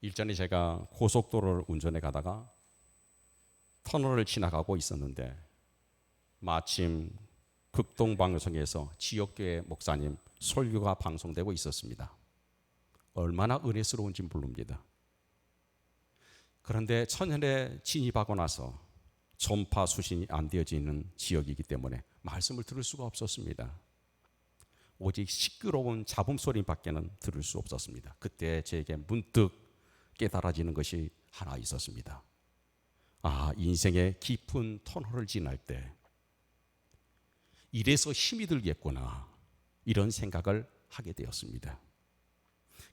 일전에 제가 고속도로를 운전해 가다가 터널을 지나가고 있었는데 마침 극동방송에서 지역교회 목사님 설교가 방송되고 있었습니다. 얼마나 은혜스러운지 모릅니다. 그런데 천연에 진입하고 나서 전파 수신이 안 되어지는 지역이기 때문에 말씀을 들을 수가 없었습니다. 오직 시끄러운 잡음 소리밖에는 들을 수 없었습니다. 그때 제게 문득 깨달아지는 것이 하나 있었습니다. 인생의 깊은 터널을 지날 때 이래서 힘이 들겠구나, 이런 생각을 하게 되었습니다.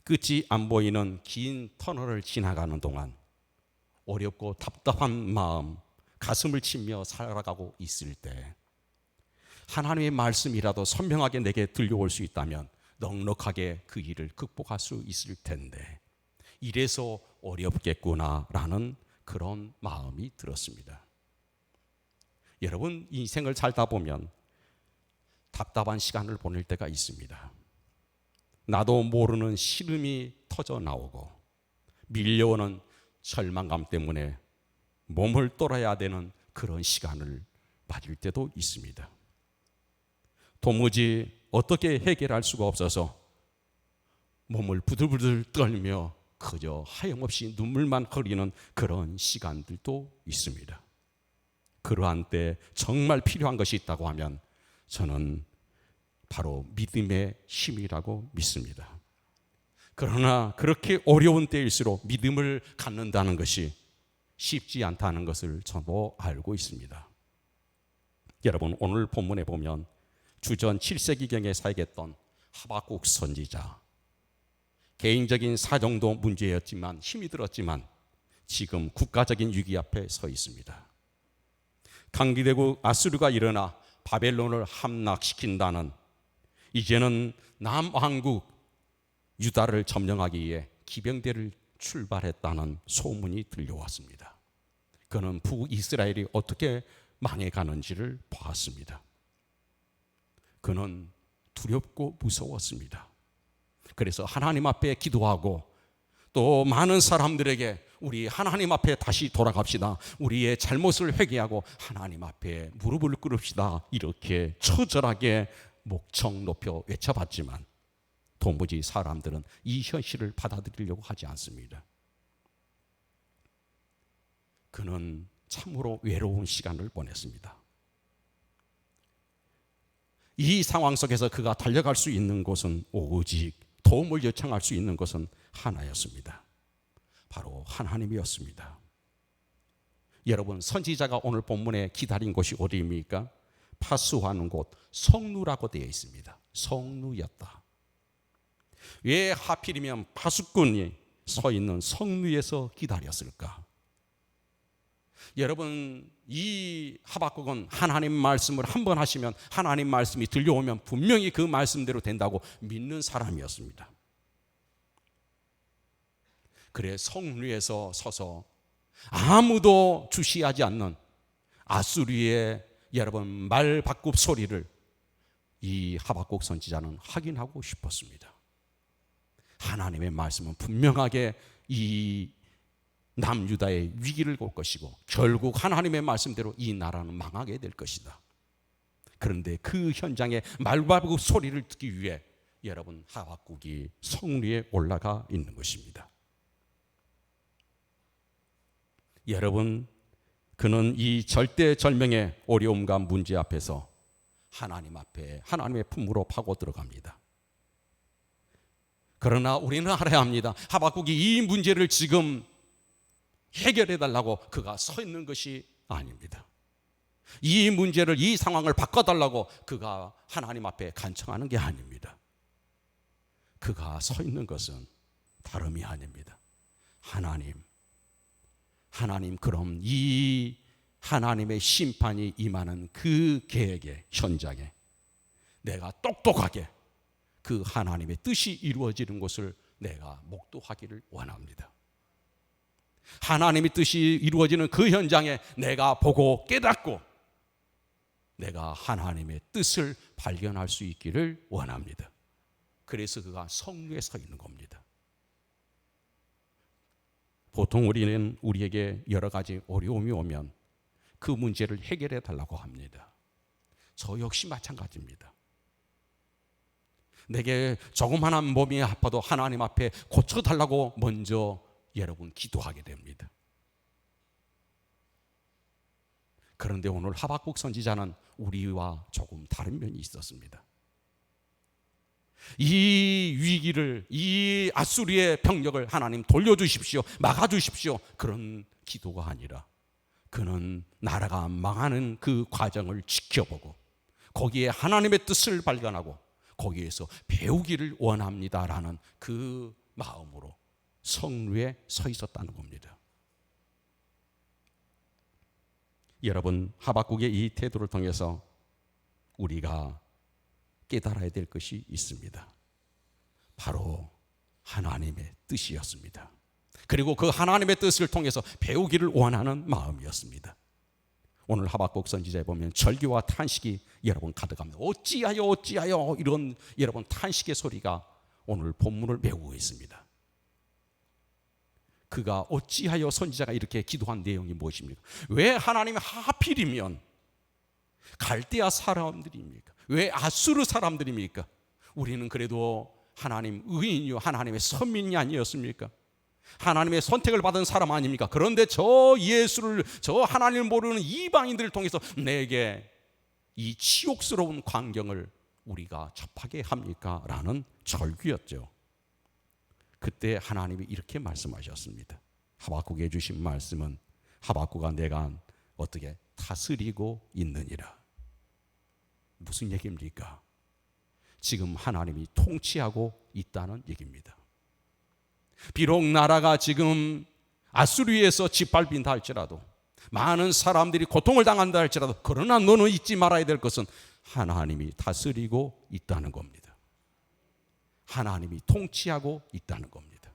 끝이 안 보이는 긴 터널을 지나가는 동안 어렵고 답답한 마음, 가슴을 치며 살아가고 있을 때 하나님의 말씀이라도 선명하게 내게 들려올 수 있다면 넉넉하게 그 일을 극복할 수 있을 텐데 이래서 어렵겠구나라는 그런 마음이 들었습니다. 여러분, 인생을 살다 보면 답답한 시간을 보낼 때가 있습니다. 나도 모르는 시름이 터져 나오고 밀려오는 절망감 때문에 몸을 떨어야 되는 그런 시간을 맞을 때도 있습니다. 도무지 어떻게 해결할 수가 없어서 몸을 부들부들 떨며 그저 하염없이 눈물만 흘리는 그런 시간들도 있습니다. 그러한 때 정말 필요한 것이 있다고 하면 저는 바로 믿음의 힘이라고 믿습니다. 그러나 그렇게 어려운 때일수록 믿음을 갖는다는 것이 쉽지 않다는 것을 저도 알고 있습니다. 여러분, 오늘 본문에 보면 주전 7세기경에 살겠던 하박국 선지자, 개인적인 사정도 문제였지만 힘이 들었지만 지금 국가적인 위기 앞에 서 있습니다. 강기대국 아수르가 일어나 바벨론을 함락시킨다는, 이제는 남왕국 유다를 점령하기 위해 기병대를 출발했다는 소문이 들려왔습니다. 그는 북이스라엘이 어떻게 망해가는지를 보았습니다. 그는 두렵고 무서웠습니다. 그래서 하나님 앞에 기도하고 또 많은 사람들에게 우리 하나님 앞에 다시 돌아갑시다, 우리의 잘못을 회개하고 하나님 앞에 무릎을 꿇읍시다, 이렇게 처절하게 목청 높여 외쳐봤지만 도무지 사람들은 이 현실을 받아들이려고 하지 않습니다. 그는 참으로 외로운 시간을 보냈습니다. 이 상황 속에서 그가 달려갈 수 있는 곳은, 오직 도움을 요청할 수 있는 것은 하나였습니다. 바로 하나님이었습니다. 여러분, 선지자가 오늘 본문에 기다린 곳이 어디입니까? 파수하는 곳, 성루라고 되어 있습니다. 성루였다. 왜 하필이면 파수꾼이 서 있는 성루에서 기다렸을까? 여러분, 이 하박국은 하나님 말씀을 한번 하시면, 하나님 말씀이 들려오면 분명히 그 말씀대로 된다고 믿는 사람이었습니다. 그래 성루에서 서서 아무도 주시하지 않는 아수리의 여러분 말바꿈 소리를 이 하박국 선지자는 확인하고 싶었습니다. 하나님의 말씀은 분명하게 이 남유다의 위기를 볼 것이고 결국 하나님의 말씀대로 이 나라는 망하게 될 것이다. 그런데 그 현장의 말바꿈 소리를 듣기 위해 여러분 하박국이 성루에 올라가 있는 것입니다. 여러분, 그는 이 절대절명의 어려움과 문제 앞에서 하나님 앞에 하나님의 품으로 파고 들어갑니다. 그러나 우리는 알아야 합니다. 하박국이 이 문제를 지금 해결해 달라고 그가 서 있는 것이 아닙니다. 이 문제를, 이 상황을 바꿔달라고 그가 하나님 앞에 간청하는 게 아닙니다. 그가 서 있는 것은 다름이 아닙니다. 하나님, 그럼 이 하나님의 심판이 임하는 그 계획의 현장에 내가 똑똑하게 그 하나님의 뜻이 이루어지는 것을 내가 목도하기를 원합니다. 하나님의 뜻이 이루어지는 그 현장에 내가 보고 깨닫고 내가 하나님의 뜻을 발견할 수 있기를 원합니다. 그래서 그가 성루에 서 있는 겁니다. 보통 우리는 우리에게 여러 가지 어려움이 오면 그 문제를 해결해 달라고 합니다. 저 역시 마찬가지입니다. 내게 조그마한 몸이 아파도 하나님 앞에 고쳐달라고 먼저 여러분 기도하게 됩니다. 그런데 오늘 하박국 선지자는 우리와 조금 다른 면이 있었습니다. 이 위기를, 이 아수리의 병력을 하나님 돌려주십시오, 막아주십시오, 그런 기도가 아니라 그는 나라가 망하는 그 과정을 지켜보고 거기에 하나님의 뜻을 발견하고 거기에서 배우기를 원합니다라는 그 마음으로 성루에 서 있었다는 겁니다. 여러분, 하박국의 이 태도를 통해서 우리가 깨달아야 될 것이 있습니다. 바로 하나님의 뜻이었습니다. 그리고 그 하나님의 뜻을 통해서 배우기를 원하는 마음이었습니다. 오늘 하박국 선지자에 보면 절규와 탄식이 여러분 가득합니다. 어찌하여 어찌하여, 이런 여러분 탄식의 소리가 오늘 본문을 메우고 있습니다. 그가 어찌하여, 선지자가 이렇게 기도한 내용이 무엇입니까? 왜 하나님이 하필이면 갈대아 사람들입니까? 왜 아수르 사람들입니까? 우리는 그래도 하나님 의인이요 하나님의 선민이 아니었습니까? 하나님의 선택을 받은 사람 아닙니까? 그런데 저 예수를, 저 하나님을 모르는 이방인들을 통해서 내게 이 치욕스러운 광경을 우리가 접하게 합니까? 라는 절규였죠. 그때 하나님이 이렇게 말씀하셨습니다. 하박국에 주신 말씀은, 하박국아 내가 어떻게 다스리고 있느니라. 무슨 얘기입니까? 지금 하나님이 통치하고 있다는 얘기입니다. 비록 나라가 지금 아수리에서 짓밟힌다 할지라도, 많은 사람들이 고통을 당한다 할지라도, 그러나 너는 잊지 말아야 될 것은 하나님이 다스리고 있다는 겁니다. 하나님이 통치하고 있다는 겁니다.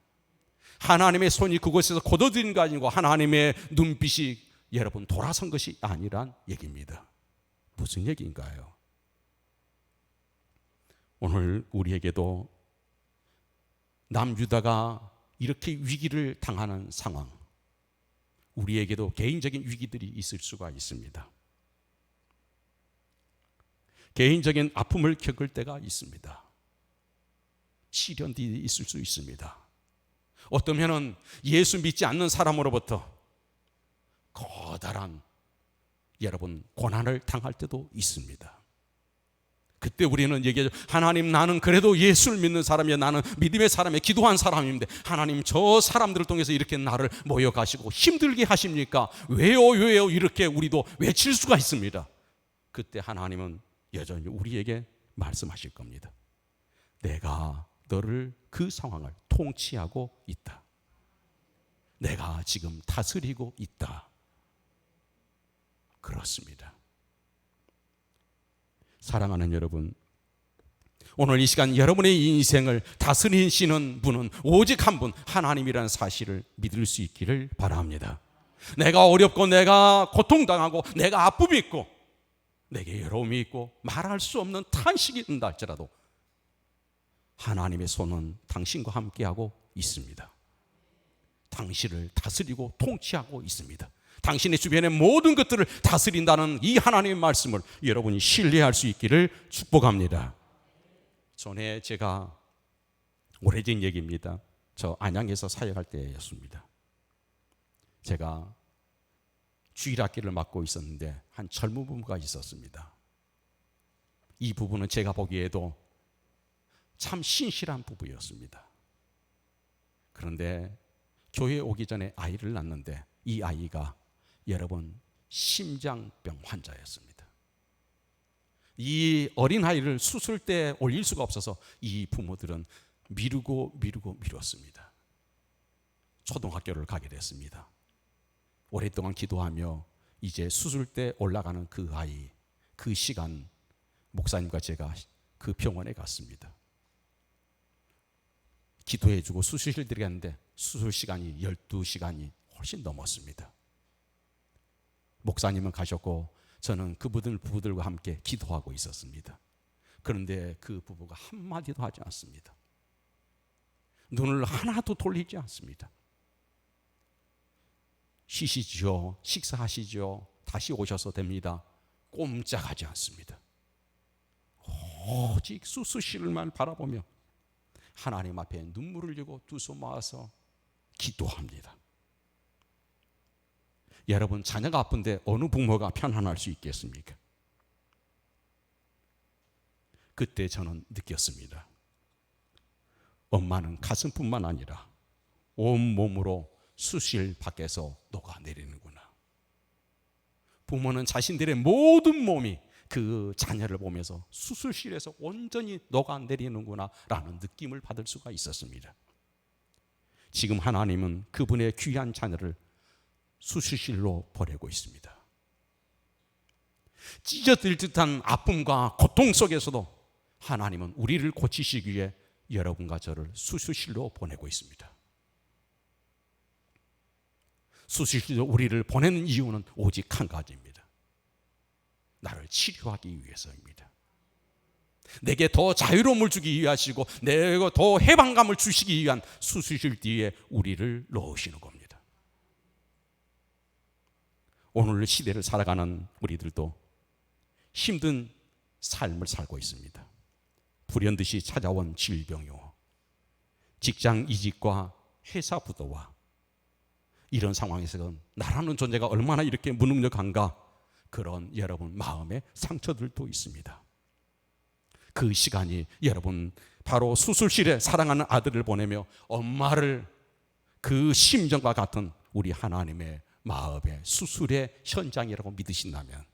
하나님의 손이 그곳에서 거둬들인 거 아니고 하나님의 눈빛이 여러분 돌아선 것이 아니란 얘기입니다. 무슨 얘기인가요? 오늘 우리에게도 남유다가 이렇게 위기를 당하는 상황, 우리에게도 개인적인 위기들이 있을 수가 있습니다. 개인적인 아픔을 겪을 때가 있습니다. 시련들이 있을 수 있습니다. 어떠면은 예수 믿지 않는 사람으로부터 커다란 여러분 고난을 당할 때도 있습니다. 그때 우리는 얘기하죠. 하나님, 나는 그래도 예수를 믿는 사람이야. 나는 믿음의 사람이야. 기도한 사람인데 하나님, 저 사람들을 통해서 이렇게 나를 모여가시고 힘들게 하십니까? 왜요? 이렇게 우리도 외칠 수가 있습니다. 그때 하나님은 여전히 우리에게 말씀하실 겁니다. 내가 너를, 그 상황을 통치하고 있다. 내가 지금 다스리고 있다. 그렇습니다. 사랑하는 여러분, 오늘 이 시간 여러분의 인생을 다스리시는 분은 오직 한 분, 하나님이라는 사실을 믿을 수 있기를 바랍니다. 내가 어렵고 내가 고통당하고 내가 아픔이 있고 내게 괴로움이 있고 말할 수 없는 탄식이 있다 할지라도 하나님의 손은 당신과 함께하고 있습니다. 당신을 다스리고 통치하고 있습니다. 당신의 주변의 모든 것들을 다스린다는 이 하나님의 말씀을 여러분이 신뢰할 수 있기를 축복합니다. 전에 제가, 오래전 얘기입니다. 저 안양에서 사역할 때였습니다. 제가 주일학기를 맡고 있었는데 한 젊은 부부가 있었습니다. 이 부부는 제가 보기에도 참 신실한 부부였습니다. 그런데 교회에 오기 전에 아이를 낳았는데 이 아이가 여러분 심장병 환자였습니다. 이 어린아이를 수술대에 올릴 수가 없어서 이 부모들은 미뤘습니다. 초등학교를 가게 됐습니다. 오랫동안 기도하며 이제 수술대에 올라가는 그 아이, 그 시간 목사님과 제가 그 병원에 갔습니다. 기도해주고 수술실 들어갔는데 수술 시간이 12시간이 훨씬 넘었습니다. 목사님은 가셨고 저는 그 부부들과 함께 기도하고 있었습니다. 그런데 그 부부가 한마디도 하지 않습니다. 눈을 하나도 돌리지 않습니다. 쉬시죠. 식사하시죠. 다시 오셔서 됩니다. 꼼짝하지 않습니다. 오직 수수실만 바라보며 하나님 앞에 눈물을 흘리고 두 손 모아서 기도합니다. 여러분, 자녀가 아픈데 어느 부모가 편안할 수 있겠습니까? 그때 저는 느꼈습니다. 엄마는 가슴뿐만 아니라 온몸으로 수실 밖에서 녹아내리는구나. 부모는 자신들의 모든 몸이 그 자녀를 보면서 수술실에서 온전히 녹아내리는구나 라는 느낌을 받을 수가 있었습니다. 지금 하나님은 그분의 귀한 자녀를 수술실로 보내고 있습니다. 찢어질 듯한 아픔과 고통 속에서도 하나님은 우리를 고치시기 위해 여러분과 저를 수술실로 보내고 있습니다. 수술실로 우리를 보내는 이유는 오직 한 가지입니다. 나를 치료하기 위해서입니다. 내게 더 자유로움을 주기 위하시고 내게 더 해방감을 주시기 위한 수술실 뒤에 우리를 넣으시는 겁니다. 오늘 시대를 살아가는 우리들도 힘든 삶을 살고 있습니다. 불현듯이 찾아온 질병이요, 직장 이직과 회사 부도와 이런 상황에서는 나라는 존재가 얼마나 이렇게 무능력한가, 그런 여러분 마음의 상처들도 있습니다. 그 시간이 여러분 바로 수술실에 사랑하는 아들을 보내며 엄마를 그 심정과 같은 우리 하나님의 마음의 수술의 현장이라고 믿으신다면,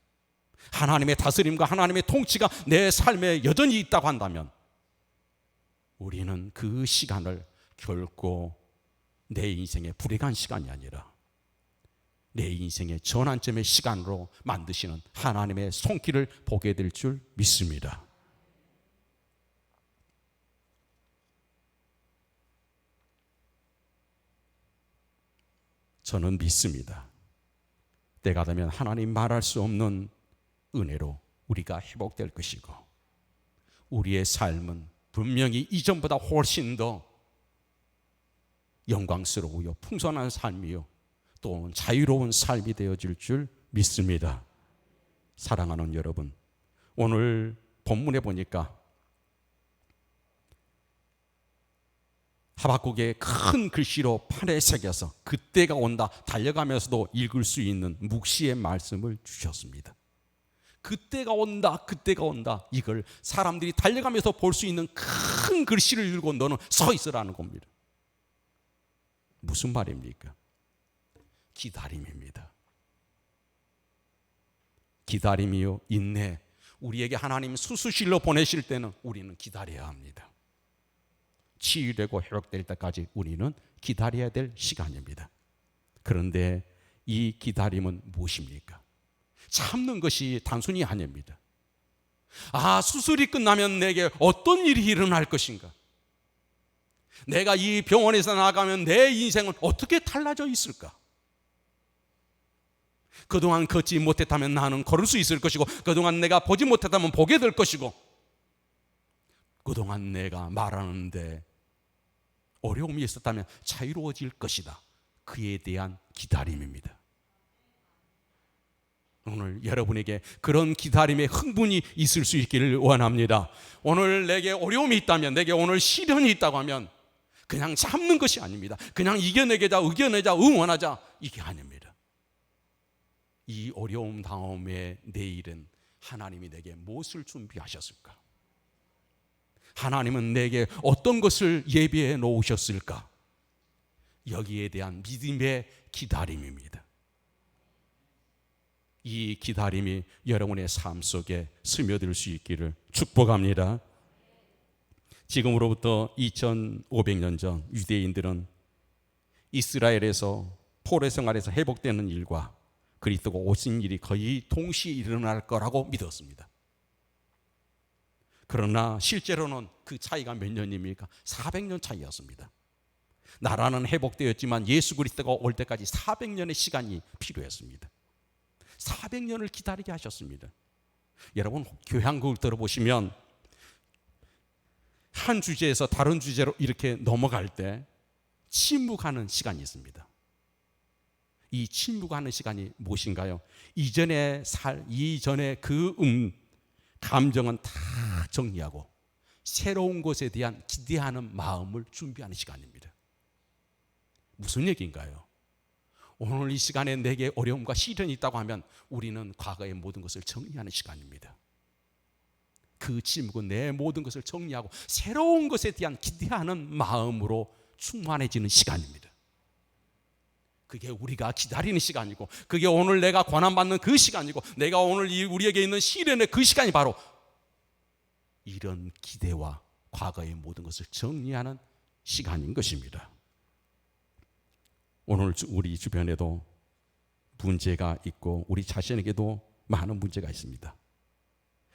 하나님의 다스림과 하나님의 통치가 내 삶에 여전히 있다고 한다면, 우리는 그 시간을 결코 내 인생의 불행한 시간이 아니라 내 인생의 전환점의 시간으로 만드시는 하나님의 손길을 보게 될 줄 믿습니다. 저는 믿습니다. 때가 되면 하나님 말할 수 없는 은혜로 우리가 회복될 것이고, 우리의 삶은 분명히 이전보다 훨씬 더 영광스러우요 풍성한 삶이요 또 자유로운 삶이 되어질 줄 믿습니다. 사랑하는 여러분, 오늘 본문에 보니까 하박국의 큰 글씨로 판에 새겨서 그때가 온다, 달려가면서도 읽을 수 있는 묵시의 말씀을 주셨습니다. 그때가 온다, 그때가 온다, 이걸 사람들이 달려가면서 볼 수 있는 큰 글씨를 읽고 너는 서 있으라는 겁니다. 무슨 말입니까? 기다림입니다. 기다림이요, 인내. 우리에게 하나님 수술실로 보내실 때는 우리는 기다려야 합니다. 치유되고 회복될 때까지 우리는 기다려야 될 시간입니다. 그런데 이 기다림은 무엇입니까? 참는 것이 단순히 아닙니다. 수술이 끝나면 내게 어떤 일이 일어날 것인가? 내가 이 병원에서 나가면 내 인생은 어떻게 달라져 있을까? 그동안 걷지 못했다면 나는 걸을 수 있을 것이고, 그동안 내가 보지 못했다면 보게 될 것이고, 그동안 내가 말하는데 어려움이 있었다면 자유로워질 것이다. 그에 대한 기다림입니다. 오늘 여러분에게 그런 기다림의 흥분이 있을 수 있기를 원합니다. 오늘 내게 어려움이 있다면, 내게 오늘 시련이 있다고 하면 그냥 참는 것이 아닙니다. 그냥 이겨내자, 의겨내자, 응원하자, 이게 아닙니다. 이 어려움 다음에 내일은 하나님이 내게 무엇을 준비하셨을까? 하나님은 내게 어떤 것을 예비해 놓으셨을까? 여기에 대한 믿음의 기다림입니다. 이 기다림이 여러분의 삶 속에 스며들 수 있기를 축복합니다. 지금으로부터 2500년 전 유대인들은 이스라엘에서 포로 생활에서 회복되는 일과 그리스도가 오신 일이 거의 동시에 일어날 거라고 믿었습니다. 그러나 실제로는 그 차이가 몇 년입니까? 400년 차이였습니다. 나라는 회복되었지만 예수 그리스도가 올 때까지 400년의 시간이 필요했습니다. 400년을 기다리게 하셨습니다. 여러분, 교향곡을 들어보시면 한 주제에서 다른 주제로 이렇게 넘어갈 때 침묵하는 시간이 있습니다. 이 침묵하는 시간이 무엇인가요? 이전의 그 감정은 다 정리하고 새로운 것에 대한 기대하는 마음을 준비하는 시간입니다. 무슨 얘기인가요? 오늘 이 시간에 내게 어려움과 시련이 있다고 하면 우리는 과거의 모든 것을 정리하는 시간입니다. 그 침묵은 내 모든 것을 정리하고 새로운 것에 대한 기대하는 마음으로 충만해지는 시간입니다. 그게 우리가 기다리는 시간이고, 그게 오늘 내가 고난받는 그 시간이고, 내가 오늘 우리에게 있는 시련의 그 시간이 바로 이런 기대와 과거의 모든 것을 정리하는 시간인 것입니다. 오늘 우리 주변에도 문제가 있고 우리 자신에게도 많은 문제가 있습니다.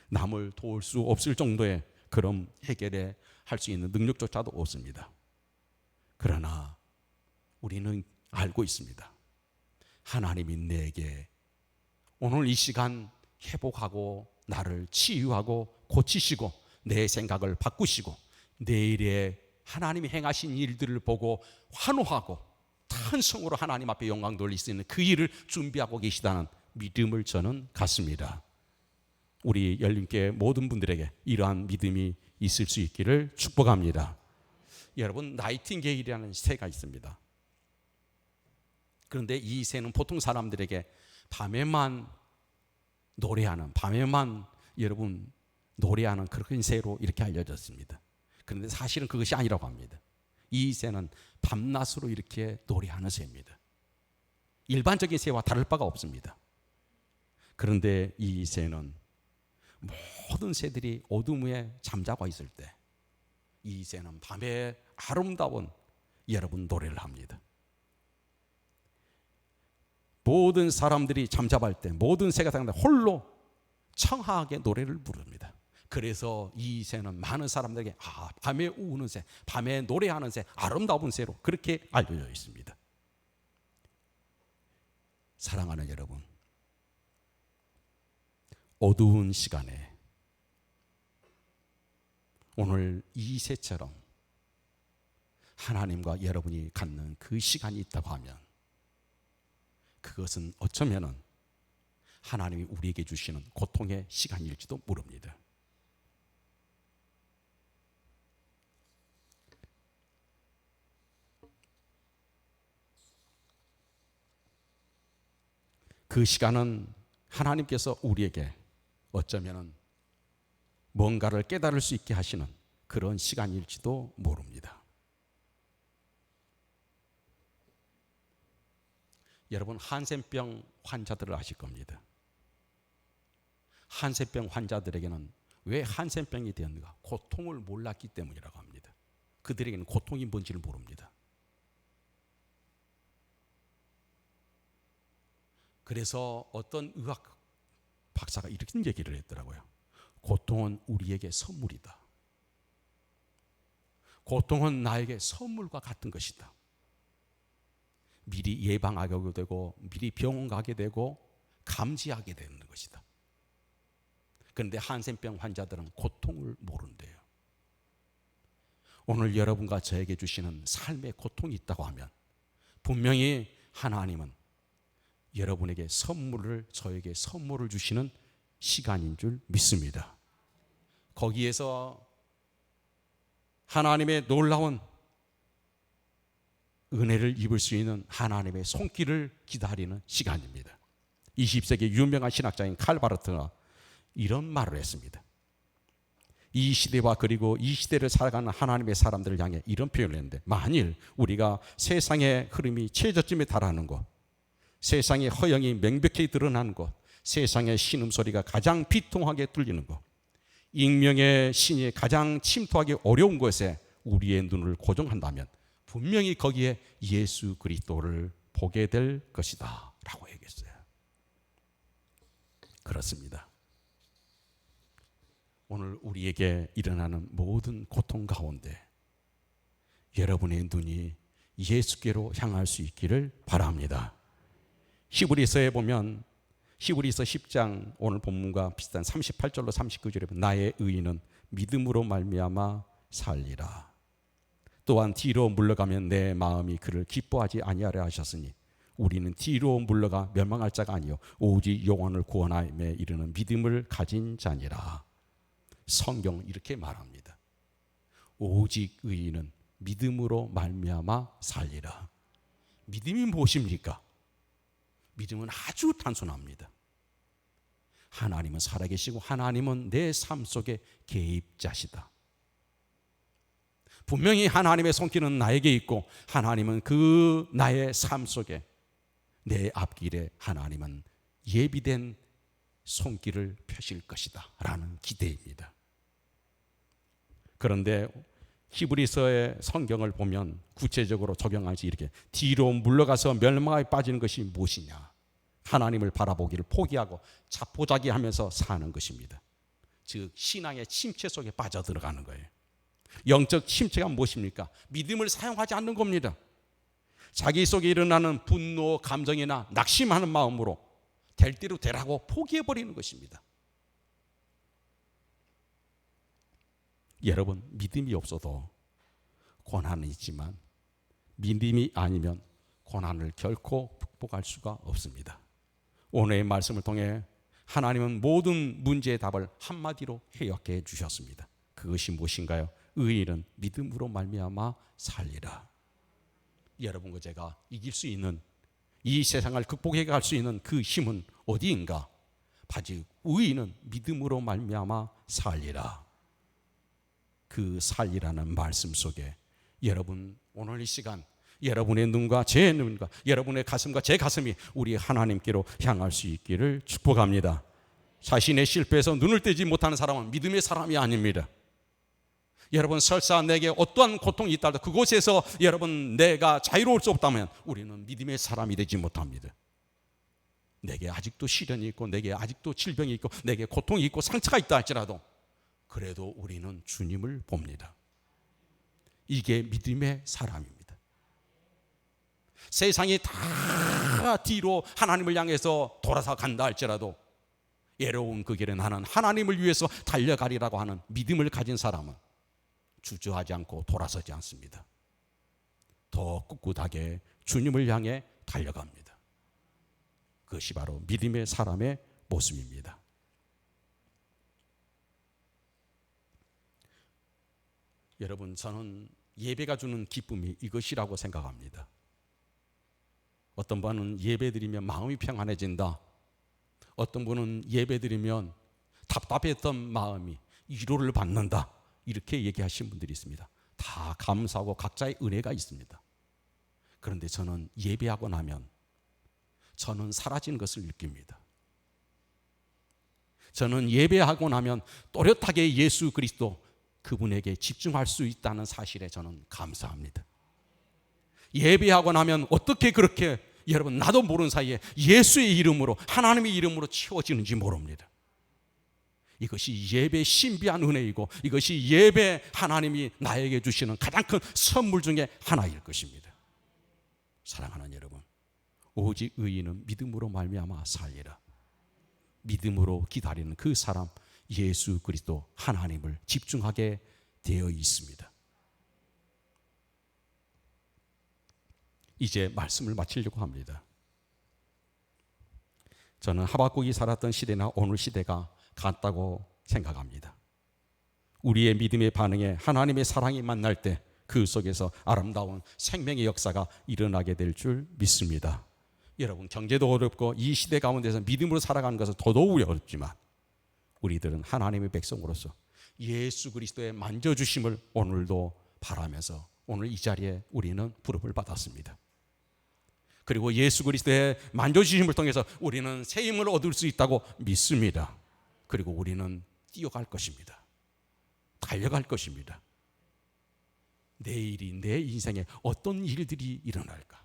남을 도울 수 없을 정도의 그런 해결에 할 수 있는 능력조차도 없습니다. 그러나 우리는 알고 있습니다. 하나님이 내게 오늘 이 시간 회복하고 나를 치유하고 고치시고 내 생각을 바꾸시고 내일에 하나님이 행하신 일들을 보고 환호하고 탄성으로 하나님 앞에 영광 돌릴 수 있는 그 일을 준비하고 계시다는 믿음을 저는 갖습니다. 우리 열림교회 모든 분들에게 이러한 믿음이 있을 수 있기를 축복합니다. 여러분, 나이팅게일이라는 새가 있습니다. 그런데 이 새는 보통 사람들에게 밤에만 노래하는, 밤에만 여러분 노래하는 그런 새로 이렇게 알려졌습니다. 그런데 사실은 그것이 아니라고 합니다. 이 새는 밤낮으로 이렇게 노래하는 새입니다. 일반적인 새와 다를 바가 없습니다. 그런데 이 새는 모든 새들이 어둠에 잠자고 있을 때 이 새는 밤에 아름다운 여러분 노래를 합니다. 모든 사람들이 잠잠할 때 모든 새가 홀로 청하게 노래를 부릅니다. 그래서 이 새는 많은 사람들에게 밤에 우는 새, 밤에 노래하는 새, 아름다운 새로 그렇게 알려져 있습니다. 사랑하는 여러분, 어두운 시간에 오늘 이 새처럼 하나님과 여러분이 갖는 그 시간이 있다고 하면 그것은 어쩌면은 하나님이 우리에게 주시는 고통의 시간일지도 모릅니다. 그 시간은 하나님께서 우리에게 어쩌면은 뭔가를 깨달을 수 있게 하시는 그런 시간일지도 모릅니다. 여러분, 한센병 환자들을 아실 겁니다. 한센병 환자들에게는 왜 한센병이 되었는가? 고통을 몰랐기 때문이라고 합니다. 그들에게는 고통이 뭔지를 모릅니다. 그래서 어떤 의학 박사가 이렇게 얘기를 했더라고요. 고통은 우리에게 선물이다. 고통은 나에게 선물과 같은 것이다. 미리 예방하게 되고 미리 병원 가게 되고 감지하게 되는 것이다. 그런데 한센병 환자들은 고통을 모른대요. 오늘 여러분과 저에게 주시는 삶의 고통이 있다고 하면 분명히 하나님은 여러분에게 저에게 선물을 주시는 시간인 줄 믿습니다. 거기에서 하나님의 놀라운 은혜를 입을 수 있는 하나님의 손길을 기다리는 시간입니다. 20세기 유명한 신학자인 칼 바르트가 이런 말을 했습니다. 이 시대와 그리고 이 시대를 살아가는 하나님의 사람들을 향해 이런 표현을 했는데, 만일 우리가 세상의 흐름이 최저점에 달하는 것, 세상의 허영이 명백히 드러나는 것, 세상의 신음소리가 가장 비통하게 들리는 것, 익명의 신이 가장 침투하기 어려운 것에 우리의 눈을 고정한다면 분명히 거기에 예수 그리스도를 보게 될 것이다 라고 얘기했어요. 그렇습니다. 오늘 우리에게 일어나는 모든 고통 가운데 여러분의 눈이 예수께로 향할 수 있기를 바랍니다. 히브리서에 보면 히브리서 10장 오늘 본문과 비슷한 38절로 39절에 보면 나의 의인은 믿음으로 말미암아 살리라. 또한 뒤로 물러가면 내 마음이 그를 기뻐하지 아니하려 하셨으니 우리는 뒤로 물러가 멸망할 자가 아니요 오직 영혼을 구원함에 이르는 믿음을 가진 자니라. 성경 이렇게 말합니다. 오직 의인은 믿음으로 말미암아 살리라. 믿음이 무엇입니까? 믿음은 아주 단순합니다. 하나님은 살아계시고 하나님은 내 삶 속에 개입자시다. 분명히 하나님의 손길은 나에게 있고 하나님은 그 나의 삶 속에 내 앞길에 하나님은 예비된 손길을 펴실 것이다 라는 기대입니다. 그런데 히브리서의 성경을 보면 구체적으로 적용하지 이렇게 뒤로 물러가서 멸망에 빠지는 것이 무엇이냐? 하나님을 바라보기를 포기하고 자포자기하면서 사는 것입니다. 즉 신앙의 침체 속에 빠져들어가는 거예요. 영적 침체가 무엇입니까? 믿음을 사용하지 않는 겁니다. 자기 속에 일어나는 분노, 감정이나 낙심하는 마음으로 될 대로 되라고 포기해버리는 것입니다. 여러분, 믿음이 없어도 고난은 있지만 믿음이 아니면 고난을 결코 극복할 수가 없습니다. 오늘의 말씀을 통해 하나님은 모든 문제의 답을 한마디로 해역해 주셨습니다. 그것이 무엇인가요? 의인은 믿음으로 말미암아 살리라. 여러분과 제가 이길 수 있는, 이 세상을 극복해 갈 수 있는 그 힘은 어디인가? 바지 의인은 믿음으로 말미암아 살리라. 그 살리라는 말씀 속에 여러분 오늘 이 시간 여러분의 눈과 제 눈과 여러분의 가슴과 제 가슴이 우리 하나님께로 향할 수 있기를 축복합니다. 자신의 실패에서 눈을 떼지 못하는 사람은 믿음의 사람이 아닙니다. 여러분 설사 내게 어떠한 고통이 있다 해도 그곳에서 여러분 내가 자유로울 수 없다면 우리는 믿음의 사람이 되지 못합니다. 내게 아직도 시련이 있고 내게 아직도 질병이 있고 내게 고통이 있고 상처가 있다 할지라도 그래도 우리는 주님을 봅니다. 이게 믿음의 사람입니다. 세상이 다 뒤로 하나님을 향해서 돌아서 간다 할지라도 애로운 그 길에 나는 하나님을 위해서 달려가리라고 하는 믿음을 가진 사람은 주저하지 않고 돌아서지 않습니다. 더 꿋꿋하게 주님을 향해 달려갑니다. 그것이 바로 믿음의 사람의 모습입니다. 여러분, 저는 예배가 주는 기쁨이 이것이라고 생각합니다. 어떤 분은 예배드리면 마음이 평안해진다. 어떤 분은 예배드리면 답답했던 마음이 위로를 받는다. 이렇게 얘기하신 분들이 있습니다. 다 감사하고 각자의 은혜가 있습니다. 그런데 저는 예배하고 나면 저는 사라지는 것을 느낍니다. 저는 예배하고 나면 또렷하게 예수 그리스도 그분에게 집중할 수 있다는 사실에 저는 감사합니다. 예배하고 나면 어떻게 그렇게 여러분 나도 모르는 사이에 예수의 이름으로 하나님의 이름으로 채워지는지 모릅니다. 이것이 예배의 신비한 은혜이고 이것이 예배 하나님이 나에게 주시는 가장 큰 선물 중에 하나일 것입니다. 사랑하는 여러분, 오직 의인은 믿음으로 말미암아 살리라. 믿음으로 기다리는 그 사람 예수 그리스도 하나님을 집중하게 되어 있습니다. 이제 말씀을 마치려고 합니다. 저는 하박국이 살았던 시대나 오늘 시대가 같다고 생각합니다. 우리의 믿음의 반응에 하나님의 사랑이 만날 때 그 속에서 아름다운 생명의 역사가 일어나게 될 줄 믿습니다. 여러분 경제도 어렵고 이 시대 가운데서 믿음으로 살아가는 것은 더더욱 어렵지만 우리들은 하나님의 백성으로서 예수 그리스도의 만져주심을 오늘도 바라면서 오늘 이 자리에 우리는 부름을 받았습니다. 그리고 예수 그리스도의 만져주심을 통해서 우리는 새 힘을 얻을 수 있다고 믿습니다. 그리고 우리는 뛰어갈 것입니다. 달려갈 것입니다. 내일이 내 인생에 어떤 일들이 일어날까?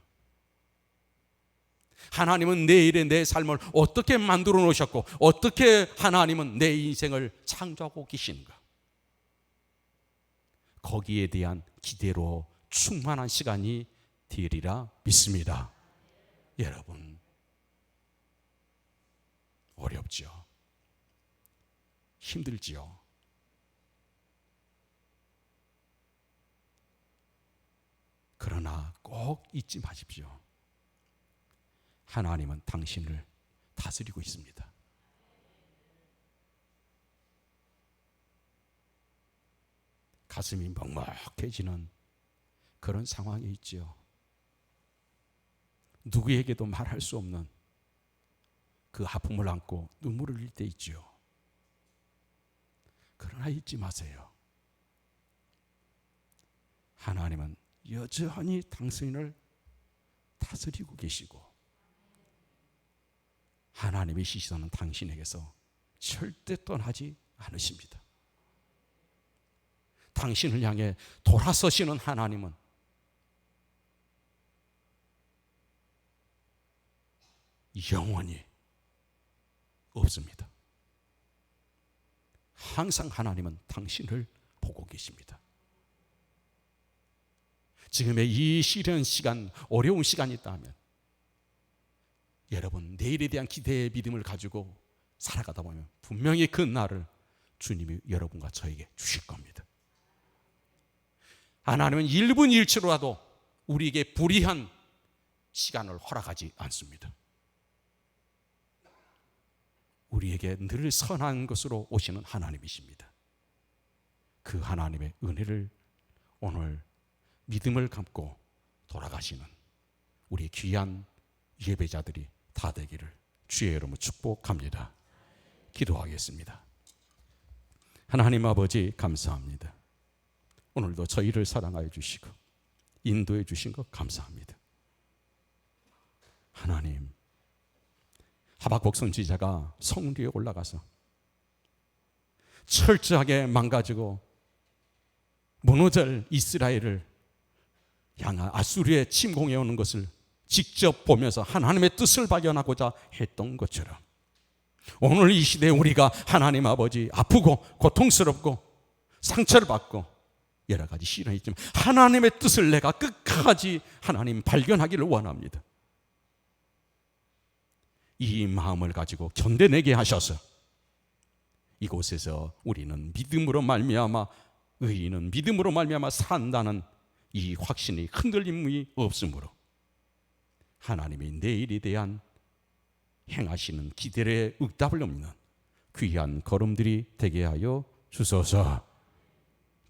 하나님은 내일의 내 삶을 어떻게 만들어 놓으셨고 어떻게 하나님은 내 인생을 창조하고 계신가? 거기에 대한 기대로 충만한 시간이 되리라 믿습니다. 여러분 어렵죠? 힘들지요? 그러나 꼭 잊지 마십시오. 하나님은 당신을 다스리고 있습니다. 가슴이 먹먹해지는 그런 상황이 있지요. 누구에게도 말할 수 없는 그 아픔을 안고 눈물을 흘릴 때 있지요. 그러나 잊지 마세요. 하나님은 여전히 당신을 다스리고 계시고 하나님의 시선은 당신에게서 절대 떠나지 않으십니다. 당신을 향해 돌아서시는 하나님은 영원히 없습니다. 항상 하나님은 당신을 보고 계십니다. 지금의 이 시련 시간, 어려운 시간이 있다면 여러분 내일에 대한 기대의 믿음을 가지고 살아가다 보면 분명히 그 날을 주님이 여러분과 저에게 주실 겁니다. 하나님은 1분 1초라도 우리에게 불의한 시간을 허락하지 않습니다. 우리에게 늘 선한 것으로 오시는 하나님이십니다. 그 하나님의 은혜를 오늘 믿음을 감고 돌아가시는 우리 귀한 예배자들이 다 되기를 주의 이름으로 축복합니다. 기도하겠습니다. 하나님 아버지 감사합니다. 오늘도 저희를 사랑하여 주시고 인도해 주신 것 감사합니다. 하나님, 하박국 선지자가 성 위에 올라가서 철저하게 망가지고 무너질 이스라엘을 향한 아수르의 침공해 오는 것을 직접 보면서 하나님의 뜻을 발견하고자 했던 것처럼 오늘 이 시대에 우리가 하나님 아버지 아프고 고통스럽고 상처를 받고 여러 가지 시련이 있지만 하나님의 뜻을 내가 끝까지 하나님 발견하기를 원합니다. 이 마음을 가지고 견뎌내게 하셔서 이곳에서 우리는 믿음으로 말미암아 의인은 믿음으로 말미암아 산다는 이 확신이 흔들림이 없으므로 하나님의 내일에 대한 행하시는 기대의 응답을 없는 귀한 걸음들이 되게 하여 주소서.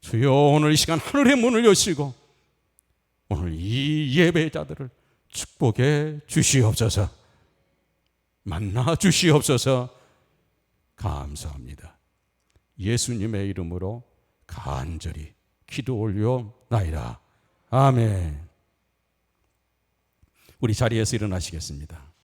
주여 오늘 이 시간 하늘의 문을 여시고 오늘 이 예배자들을 축복해 주시옵소서. 만나 주시옵소서. 감사합니다. 예수님의 이름으로 간절히 기도 올려나이다. 아멘. 우리 자리에서 일어나시겠습니다.